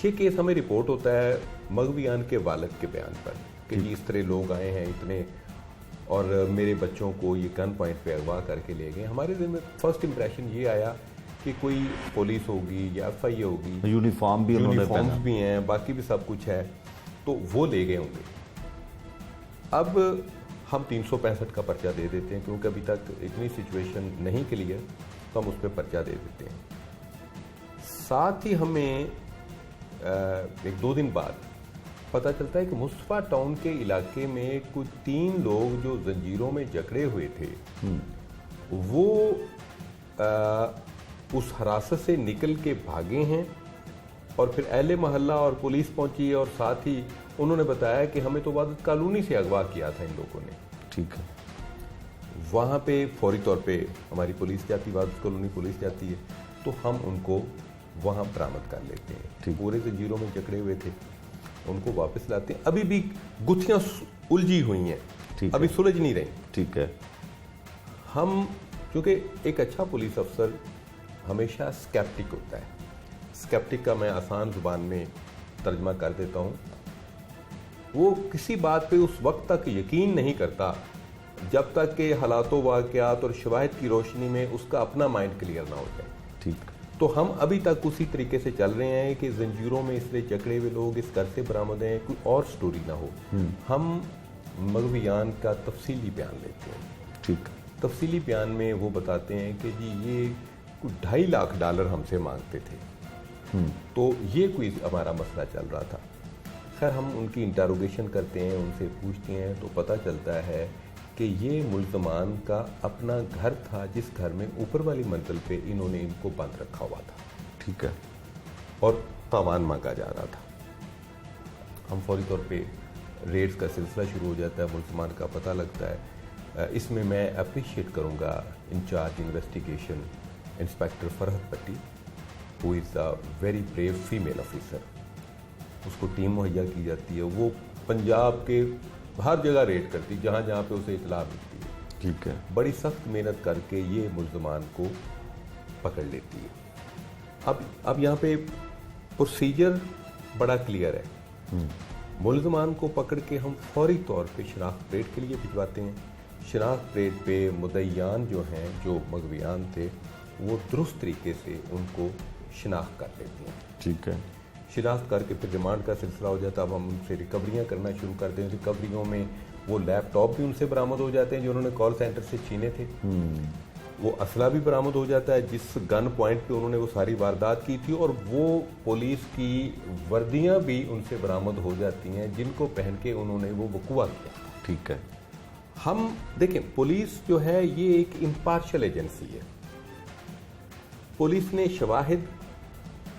ये केस हमें रिपोर्ट होता है मगवियान के वालिद के बयान पर कि जी इस तरह लोग आए हैं इतने, और मेरे बच्चों को ये गन पॉइंट पे अगवा करके ले गए। हमारे दिल में फर्स्ट इंप्रेशन ये आया कि कोई पुलिस होगी या FIA होगी, यूनिफॉर्म भी उन्होंने यूनिफॉर्म्स पहना भी हैं, बाकी भी सब कुछ है, तो वो ले गए होंगे। अब हम 365 का पर्चा दे देते हैं, क्योंकि अभी तक इतनी सिचुएशन नहीं क्लियर, तो हम उस पर पर्चा दे देते हैं। साथ ही हमें 1-2 दिन बाद पता चलता है कि मुस्तफ़ा टाउन के इलाके में कुछ 3 लोग जो जंजीरों में जकड़े हुए थे, वो उस हिरासत से निकल के भागे हैं, और फिर अहले मोहल्ला और पुलिस पहुंची और साथ ही उन्होंने बताया कि हमें तो वादत कॉलोनी से अगवा किया था इन लोगों ने। ठीक है। वहाँ पे फौरी तौर पे हमारी पुलिस जाती, वादत कॉलोनी पुलिस जाती है, तो हम उनको वहाँ बरामद कर लेते हैं। पूरे जंजीरों में जकड़े हुए थे, उनको वापस लाते हैं। अभी भी गुत्थियाँ उलझी हुई हैं, अभी सुलझ नहीं रही। ठीक है। हम क्योंकि एक अच्छा पुलिस अफसर हमेशा स्केप्टिक होता है। स्केप्टिक का मैं आसान जुबान में तर्जमा कर देता हूँ। वो किसी बात पे उस वक्त तक यकीन नहीं करता जब तक कि हालातों, वाक़यात और शवाहिद की रोशनी में उसका अपना माइंड क्लियर ना हो जाए। ठीक। तो हम अभी तक उसी तरीके से चल रहे हैं कि जंजीरों में इसलिए जकड़े हुए लोग इस घर से बरामद हैं, कोई और स्टोरी ना हो। हम मगवियान का तफसीली बयान लेते हैं। ठीक। तफसीली बयान में वो बताते हैं कि जी ये कुछ $2.5 लाख हमसे मांगते थे, तो ये कोई हमारा मसला चल रहा था। खैर हम उनकी इंटरोगेशन करते हैं, उनसे पूछते हैं, तो पता चलता है कि ये मुल्ज़मान का अपना घर था जिस घर में ऊपर वाली मंजिल पे इन्होंने इनको बंद रखा हुआ था। ठीक है। और तावान मांगा जा रहा था। हम फौरी तौर पे रेड्स का सिलसिला शुरू हो जाता है, मुल्ज़मान का पता लगता है। इसमें मैं अप्रिशिएट करूँगा इंचार्ज इन्वेस्टिगेशन इंस्पेक्टर फरहत पट्टी, who is a very brave female officer. उसको टीम मुहैया की जाती है, वो पंजाब के हर जगह रेड करती, जहाँ जहाँ पे उसे इतला मिलती है। ठीक है। बड़ी सख्त मेहनत करके ये मुल्ज़मान को पकड़ लेती है। अब यहाँ पे प्रोसीजर बड़ा क्लियर है। मुल्ज़मान को पकड़ के हम फौरी तौर पे शनाख्त परेड के लिए भिजवाते हैं। शनाख्त परेड पे मुद्दईयान जो हैं, जो मगवियान थे, वो दुरुस्त तरीके से उनको शनाख्त कर लेते हैं। ठीक है। शिनाख्त करके फिर रिमांड का सिलसिला हो जाता है। अब हम उनसे रिकवरियाँ करना शुरू करते हैं। रिकवरियों में वो लैपटॉप भी उनसे बरामद हो जाते हैं जो उन्होंने कॉल सेंटर से छीने थे। वो असला भी बरामद हो जाता है जिस गन पॉइंट पे उन्होंने वो सारी वारदात की थी, और वो पुलिस की वर्दियाँ भी उनसे बरामद हो जाती हैं जिनको पहन के उन्होंने वो वकूआ किया। ठीक है। हम देखें, पुलिस जो है ये एक इम्पार्शल एजेंसी है। पुलिस ने शवाहिद,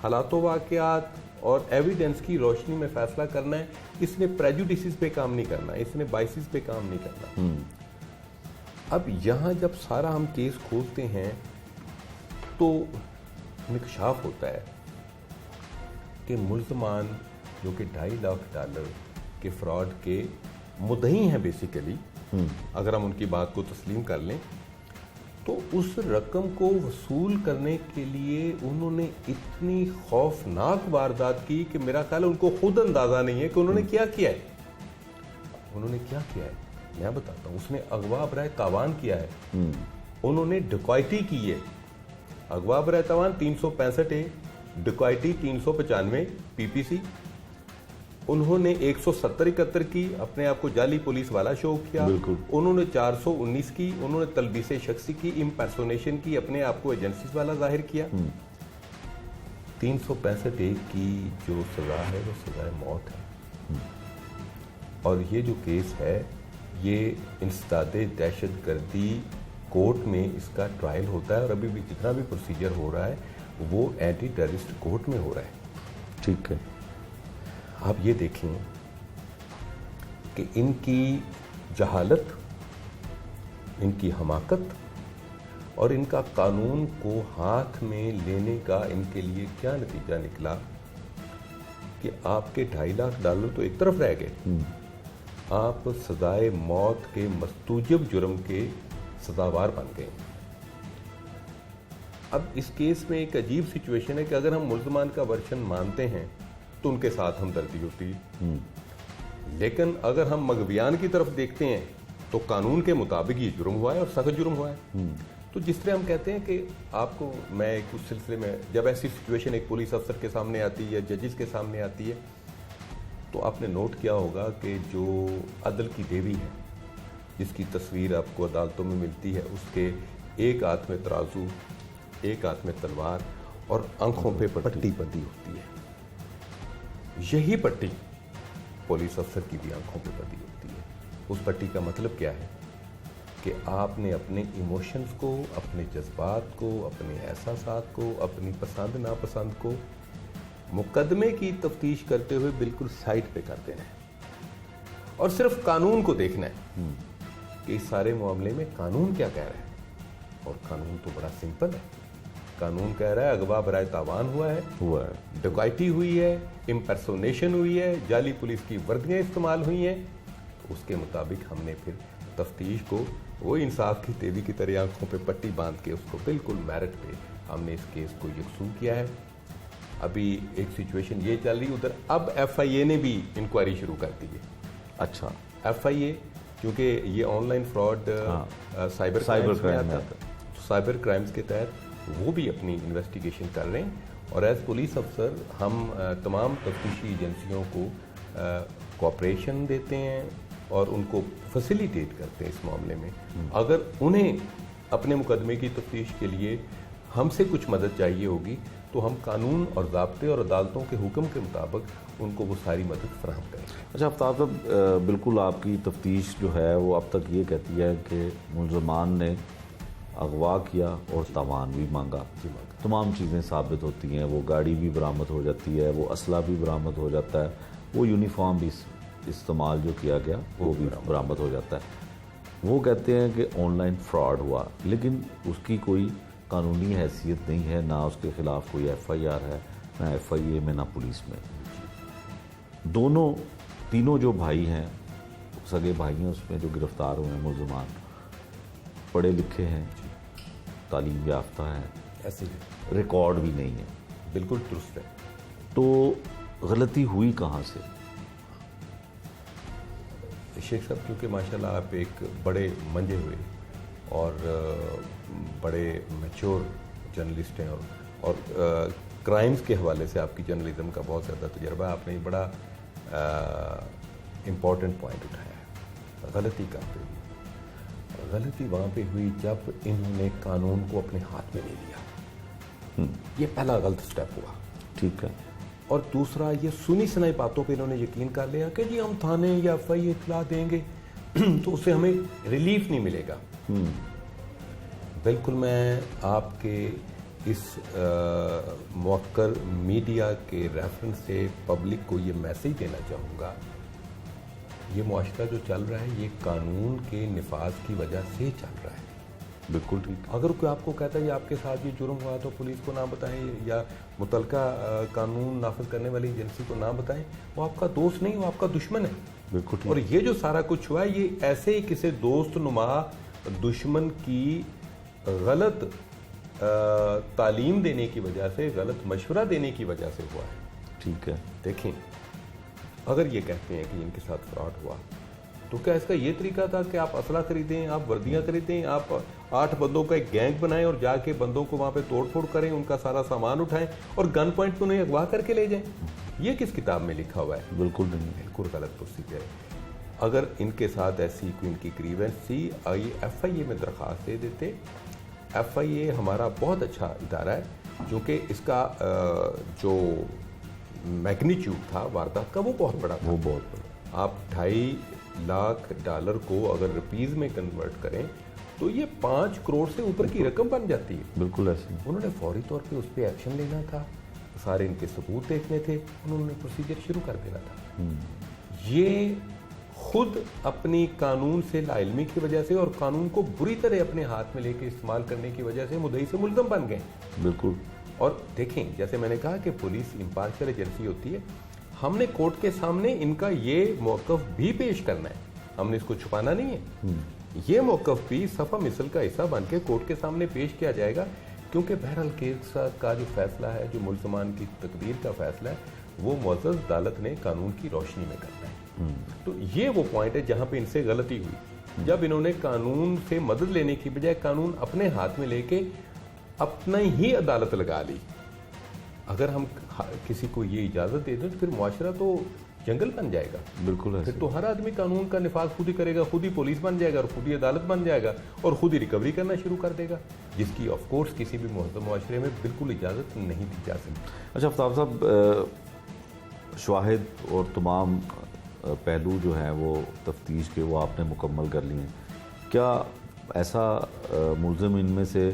हालातों, वाक़यात और एविडेंस की रोशनी में फैसला करना है। इसने प्रेजुडिसेस पे काम नहीं करना, इसने बाइसिस पे काम नहीं करना। अब यहाँ जब सारा हम केस खोलते हैं तो इंकशाफ होता है कि मुल्ज़मान जो कि $2.5 लाख के फ्रॉड के मुद्दई हैं बेसिकली, अगर हम उनकी बात को तस्लीम कर लें, तो उस रकम को वसूल करने के लिए उन्होंने इतनी खौफनाक वारदात की कि मेरा ख्याल है उनको खुद अंदाज़ा नहीं है कि उन्होंने क्या किया है। उन्होंने क्या किया है मैं बताता हूँ। उसने अगवा बराए तावान किया है, उन्होंने डकैती की है। अगवा बराए तावान 365 है, डकैती 395 PPC। उन्होंने 170-71 की, अपने आप को जाली पुलिस वाला शो किया। उन्होंने 419 की, उन्होंने तलबीसे शख्सी की, इम्पर्सोनेशन की, अपने आप को एजेंसीज वाला जाहिर किया। 365 की जो सजा है वो सजा मौत है। और ये जो केस है ये इंसदादे दहशत गर्दी कोर्ट में इसका ट्रायल होता है, और अभी भी जितना भी प्रोसीजर हो रहा है वो एंटी टेररिस्ट कोर्ट में हो रहा है। ठीक है। आप ये देखें कि इनकी जहालत, इनकी हमाकत और इनका कानून को हाथ में लेने का इनके लिए क्या नतीजा निकला कि आपके $2.5 लाख तो एक तरफ रह गए, आप सजाए मौत के मस्तूजब जुर्म के सजावार बन गए। अब इस केस में एक अजीब सिचुएशन है कि अगर हम मुल्ज़मान का वर्शन मानते हैं तो उनके साथ हमदर्दी होती है, लेकिन अगर हम मगवियान की तरफ देखते हैं तो कानून के मुताबिक ये जुर्म हुआ है और सख्त जुर्म हुआ है। तो जिस तरह हम कहते हैं कि आपको मैं कुछ सिलसिले में जब ऐसी सिचुएशन एक पुलिस अफसर के सामने आती है या जजेस के सामने आती है, तो आपने नोट किया होगा कि जो अदल की देवी है, जिसकी तस्वीर आपको अदालतों में मिलती है, उसके एक हाथ में तराजू, एक हाथ में तलवार और आंखों पे पट्टी बंधी होती है। यही पट्टी पुलिस अफसर की भी आंखों पे बंधी होती है। उस पट्टी का मतलब क्या है कि आपने अपने इमोशंस को, अपने जज्बात को, अपने एहसासात को, अपनी पसंद नापसंद को मुकदमे की तफ्तीश करते हुए बिल्कुल साइड पे कर देना है और सिर्फ कानून को देखना है कि इस सारे मामले में कानून क्या कह रहा है। और कानून तो बड़ा सिंपल है। कानून कह रहा है अगवा बराए तावान हुआ है, डकैती हुई है, इम्पर्सोनेशन हुई है, जाली पुलिस की वर्दियाँ इस्तेमाल हुई हैं। तो उसके मुताबिक हमने फिर तफ्तीश को वो इंसाफ की तेजी की तरह आंखों पे पट्टी बांध के उसको बिल्कुल मेरिट पे हमने इस केस को यकसू किया है। अभी एक सिचुएशन ये चल रही, उधर अब FIA ने भी इंक्वायरी शुरू कर दी है। अच्छा, FIA क्योंकि ये ऑनलाइन फ्रॉड साइबर क्राइम्स में आता है, तो साइबर क्राइम्स के तहत वो भी अपनी इन्वेस्टिगेशन कर रहे हैं। और एज पुलिस अफसर हम तमाम तफ्तीशी एजेंसियों को कोऑपरेशन देते हैं और उनको फैसिलिटेट करते हैं इस मामले में। अगर उन्हें अपने मुकदमे की तफ्तीश के लिए हमसे कुछ मदद चाहिए होगी तो हम कानून और ज़ाब्ते और अदालतों के हुक्म के मुताबिक उनको वो सारी मदद फराहम करेंगे। अच्छा आफ्ताब साहब, बिल्कुल आपकी तफ्तीश जो है वो अब तक ये कहती है कि मुलजमान ने अगवा किया और तावान भी मांगा। तमाम चीज़ें साबित होती हैं, वो गाड़ी भी बरामद हो जाती है, वो असला भी बरामद हो जाता है, वो यूनिफॉर्म भी इस्तेमाल जो किया गया वो भी बरामद हो जाता है। वो कहते हैं कि ऑनलाइन फ्रॉड हुआ, लेकिन उसकी कोई कानूनी हैसियत नहीं है, ना उसके खिलाफ कोई FIR है, ना FIA में, ना पुलिस में। तीनों जो भाई हैं, सगे भाई हैं, उसमें जो गिरफ्तार हुए हैं मुलजमान, पढ़े लिखे हैं, तालीम याफ्ता हैं, ऐसे रिकॉर्ड भी नहीं है, बिल्कुल दुरुस्त है। तो गलती हुई कहाँ से? शेख साहब, क्योंकि माशाल्लाह आप एक बड़े मंजे हुए और बड़े मैच्योर जर्नलिस्ट हैं और क्राइम्स के हवाले से आपकी जर्नलिज्म का बहुत ज़्यादा तजर्बा, आपने बड़ा इम्पॉर्टेंट पॉइंट उठाया है। गलती कहाँ पे हुई? गलती वहाँ पे हुई जब इन्होंने कानून को अपने हाथ में ले लिया। ये पहला गलत स्टेप हुआ। ठीक है। और दूसरा, ये सुनी सुनाई बातों पे इन्होंने यकीन कर लिया कि जी हम थाने या FIA इतला देंगे तो उससे हमें रिलीफ नहीं मिलेगा। बिल्कुल मैं आपके इस मौकर मीडिया के रेफरेंस से पब्लिक को ये मैसेज देना चाहूँगा, ये मुआशरा जो चल रहा है ये कानून के निफाज की वजह से चल रहा है। बिल्कुल ठीक। अगर कोई आपको कहता है आपके साथ ये जुर्म हुआ तो पुलिस को ना बताएं या मुतलका कानून नाफिज करने वाली एजेंसी को ना बताएं, वो आपका दोस्त नहीं, वो आपका दुश्मन है। बिल्कुल ठीक। और ये जो सारा कुछ हुआ है ये ऐसे ही किसी दोस्त नुमा दुश्मन की गलत तालीम देने की वजह से, गलत मशवरा देने की वजह से हुआ है। ठीक है। देखें, अगर ये कहते हैं कि इनके साथ फ्रॉड हुआ तो क्या इसका ये तरीका था कि आप असला खरीदें, आप वर्दियां खरीदें, आप 8 बंदों का एक गैंग बनाएं और जाके बंदों को वहाँ पे तोड़ फोड़ करें, उनका सारा सामान उठाएं और गन पॉइंट पर उन्हें अगवा करके ले जाएं? ये किस किताब में लिखा हुआ है? बिल्कुल नहीं। बिल्कुल गलत प्रोसीजर है। अगर इनके साथ ऐसी कोई इनकी ग्रीवेंस थी, आइए FIA में दरख्वास्त दे देते। FIA हमारा बहुत अच्छा इदारा है, क्योंकि इसका जो मैग्नीट्यूड था वारदात का वो बहुत बड़ा था। वो बहुत बड़ा। आप $2.5 लाख को अगर रुपीज़ में कन्वर्ट करें तो ये 5 करोड़ से ऊपर की रकम बन जाती है। बिल्कुल ऐसे। उन्होंने फौरी तौर पे उस पर एक्शन लेना था, सारे इनके सबूत देखने थे, उन्होंने प्रोसीजर शुरू कर देना था। ये खुद अपनी कानून से लाइल्मी की वजह से और कानून को बुरी तरह अपने हाथ में लेके इस्तेमाल करने की वजह से मुद्दई से मुल्ज़म बन गए। बिल्कुल। और देखें, जैसे मैंने कहा कि पुलिस इम्पार्शियल एजेंसी होती है, हमने कोर्ट के सामने इनका ये मौक़िफ़ भी पेश करना है, हमने इसको छुपाना नहीं है। ये मौक़िफ़ भी सफ़ा मिसल का हिस्सा बन के कोर्ट के सामने पेश किया जाएगा, क्योंकि बहरहाल केस का जो फैसला है, जो मुल्ज़मान की तकदीर का फैसला है, वो मुअज़्ज़ज़ अदालत ने कानून की रोशनी में करना है। तो ये वो पॉइंट है जहाँ पे इनसे गलती हुई, जब इन्होंने कानून से मदद लेने की बजाय कानून अपने हाथ में लेके अपना ही अदालत लगा ली। अगर हम किसी को ये इजाज़त दे दें तो फिर मुआशरा तो जंगल बन जाएगा। बिल्कुल ऐसे। फिर तो हर आदमी कानून का निफाज खुद ही करेगा, खुद ही पुलिस बन जाएगा और खुद ही अदालत बन जाएगा और खुद ही रिकवरी करना शुरू कर देगा, जिसकी ऑफ कोर्स किसी भी मुआशरे में बिल्कुल इजाज़त नहीं दी जा सकती। अच्छा आफ्ताब साहब, शवाहिद और तमाम पहलू जो हैं वो तफ्तीश के वो आपने मुकम्मल कर लिए हैं, क्या ऐसा मुलज़िम इनमें से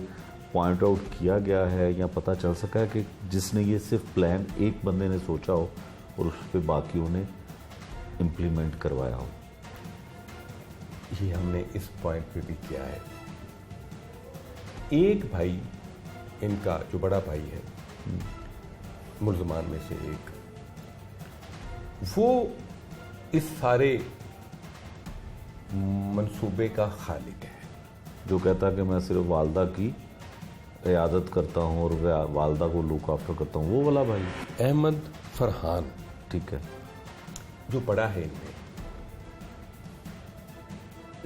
पॉइंट आउट किया गया है या पता चल सका है कि जिसने ये सिर्फ प्लान एक बंदे ने सोचा हो और उस पर बाकियों ने इम्प्लीमेंट करवाया हो? ये हमने इस पॉइंट पे भी किया है। एक भाई इनका जो बड़ा भाई है, मुल्ज़मान में से एक, वो इस सारे मंसूबे का खालिक है। जो कहता है कि मैं सिर्फ वालदा की क़यादत करता हूँ और वालदा को लुक आफ्टर करता हूँ, वो वाला भाई? अहमद फरहान, ठीक है, जो बड़ा है इनमें,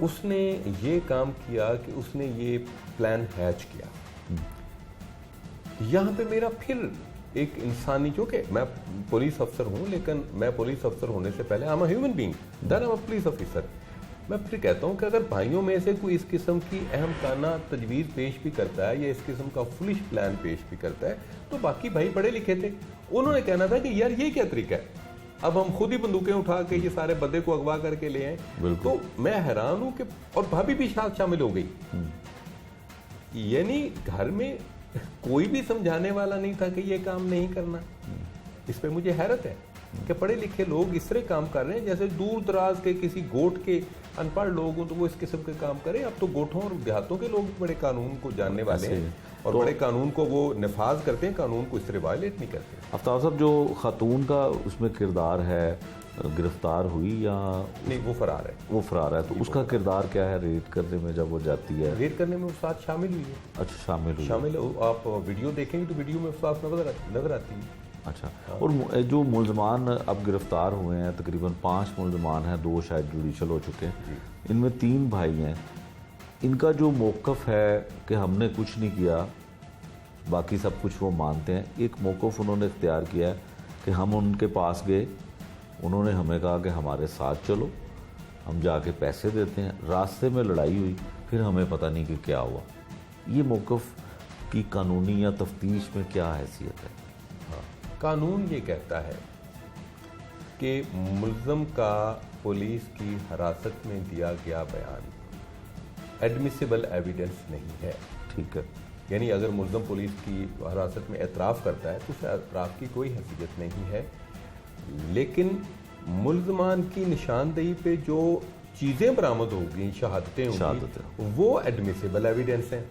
उसने ये काम किया कि उसने ये प्लान हैच किया। यहाँ पे मेरा फिर एक इंसानी, जो कि मैं पुलिस अफसर हूँ, लेकिन मैं पुलिस अफसर होने से पहले I am a human being, then I am a police officer. मैं फिर कहता हूँ कि अगर भाइयों में से कोई इस किस्म की अहम काना तजवीज़ पेश भी करता है या इस किस्म का फुलिश प्लान पेश भी करता है, तो बाकी भाई पढ़े लिखे थे, उन्होंने कहना था कि यार ये क्या तरीका है, अब हम खुद ही बंदूकें उठा के ये सारे बंदे को अगवा करके ले आए। तो मैं हैरान हूँ कि, और भाभी भी साथ शामिल हो गई, यानी घर में कोई भी समझाने वाला नहीं था कि ये काम नहीं करना। इस पे मुझे हैरत है कि पढ़े लिखे लोग इस तरह काम कर रहे हैं जैसे दूर दराज के किसी गोट के अनपढ़ लोग हों तो वो इस किस्म के काम करें। अब तो गोठों और देहातों के लोग बड़े कानून को जानने वाले हैं और बड़े कानून को वो नफाज करते हैं, कानून को इस तरह वायलेट नहीं करते। आफ्ताब साहब, जो खातून का उसमें किरदार है, गिरफ्तार हुई या नहीं, वो फरार है। वो फरार है, तो उसका किरदार क्या है रेड करने में जब वो जाती है? रेड करने में वो साथ शामिल हुई है। अच्छा, शामिल आप वीडियो देखेंगे तो वीडियो में साथ नजर आती है। अच्छा, और जो मुल्ज़मान अब गिरफ्तार हुए हैं, तकरीबन 5 मुल्ज़मान हैं, 2 शायद जुडिशल हो चुके हैं, इनमें 3 भाई हैं। इनका जो मौक़िफ़ है कि हमने कुछ नहीं किया, बाकी सब कुछ वो मानते हैं, एक मौक़िफ़ उन्होंने इख्तियार किया है कि हम उनके पास गए, उन्होंने हमें कहा कि हमारे साथ चलो, हम जाके पैसे देते हैं, रास्ते में लड़ाई हुई, फिर हमें पता नहीं कि क्या हुआ। ये मौक़िफ़ की कानूनी या तफ्तीश में क्या हैसियत है? कानून ये कहता है कि मुल्ज़म का पुलिस की हिरासत में दिया गया बयान एडमिसिबल एविडेंस नहीं है। ठीक है, यानी अगर मुल्ज़म पुलिस की हिरासत में एतराफ़ करता है तो उसे एतराफ़ की कोई हैसियत नहीं है, लेकिन मुल्ज़मान की निशानदेही पे जो चीज़ें बरामद होगी, शहादतें होंगी, वो एडमिसिबल एविडेंस हैं।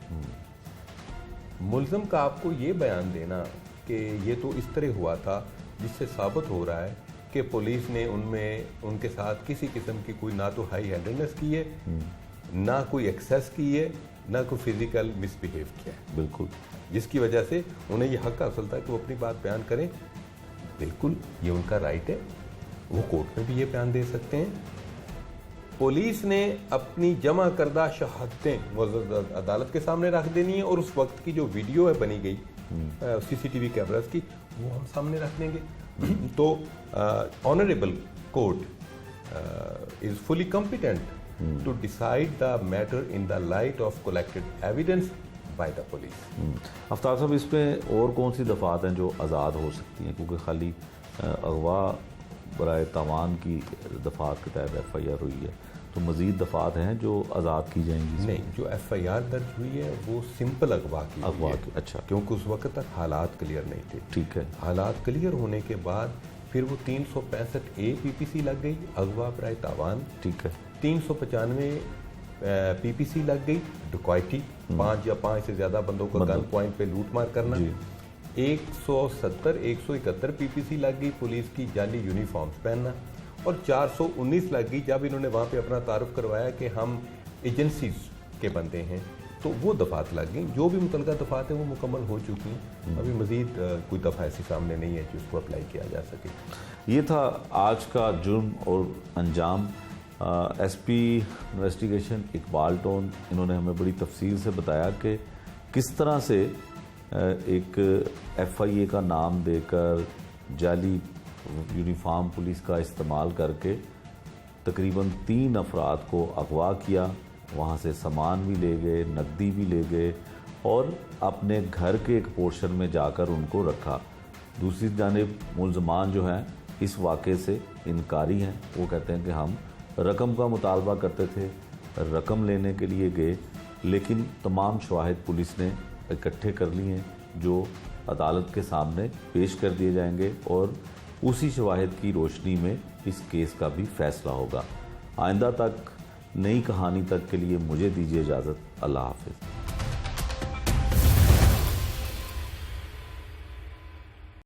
मुल्ज़म का आपको ये बयान देना कि ये तो इस तरह हुआ था, जिससे साबित हो रहा है कि पुलिस ने उनके साथ किसी किस्म की कोई ना तो हाई हैंडedness की है, ना कोई एक्सेस की है, ना कोई फिजिकल मिसबिहेव किया है। बिल्कुल, जिसकी वजह से उन्हें यह हक हासिल था कि वो अपनी बात बयान करें। बिल्कुल, ये उनका राइट है, वो कोर्ट में भी ये बयान दे सकते हैं। पुलिस ने अपनी जमा करदा शहादतें अदालत के सामने रख देनी है और उस वक्त की जो वीडियो है बनी गई सीसीटीवी कैमरास की, वो हम सामने रख देंगे। तो honourable court is fully competent to decide the matter in the light of collected evidence by the police. Aftab साहब, इसमें और कौन सी दफ़ात हैं जो आज़ाद हो सकती हैं? क्योंकि खाली अगवा बराए तावान की दफ़ात के तहत FIR हुई है, तो मज़ीद दफ़ात हैं जो आज़ाद की जाएंगी? नहीं, जो FIR दर्ज हुई है वो सिंपल अगवा की। अच्छा, क्योंकि उस वक्त तक हालात क्लियर नहीं थे। ठीक है, हालात क्लियर होने के बाद फिर वो 365A PPC लग गई, अगवा बराए तावान। ठीक है, 395 PPC लग गई, डकैती, 5 या 5 से ज़्यादा बंदों को गन पॉइंट पे लूट मार करना। 171 PPC लग गई पुलिस की जाली यूनिफॉर्म्स पहनना, और 419 लग गई जब इन्होंने वहाँ पे अपना तारुफ करवाया कि हम एजेंसीज के बंदे हैं, तो वो दफ़ात लग गई। जो भी मुतलका दफ़ात हैं वो मुकम्मल हो चुकी हैं, अभी मज़ीद कोई दफ़ा ऐसी सामने नहीं है जिसको अप्लाई किया जा सके। ये था आज का जुर्म और अंजाम। SP इन्वेस्टिगेशन इकबाल टोन, इन्होंने हमें बड़ी तफसील से बताया कि किस तरह से एक FIA का नाम देकर जाली यूनिफॉर्म पुलिस का इस्तेमाल करके तकरीबन 3 अफराद को अगवा किया, वहाँ से सामान भी ले गए, नकदी भी ले गए और अपने घर के एक पोर्शन में जाकर उनको रखा। दूसरी जानिब मुल्ज़मान जो हैं इस वाक़े से इनकारी हैं, वो कहते हैं कि हम रकम का मुतालबा करते थे, रकम लेने के लिए गए, लेकिन तमाम शवाहिद पुलिस ने इकट्ठे कर लिए हैं जो अदालत के सामने पेश कर दिए जाएंगे और उसी शवाहिद की रोशनी में इस केस का भी फैसला होगा। आइंदा तक नई कहानी तक के लिए मुझे दीजिए इजाज़त। अल्लाह हाफिज़।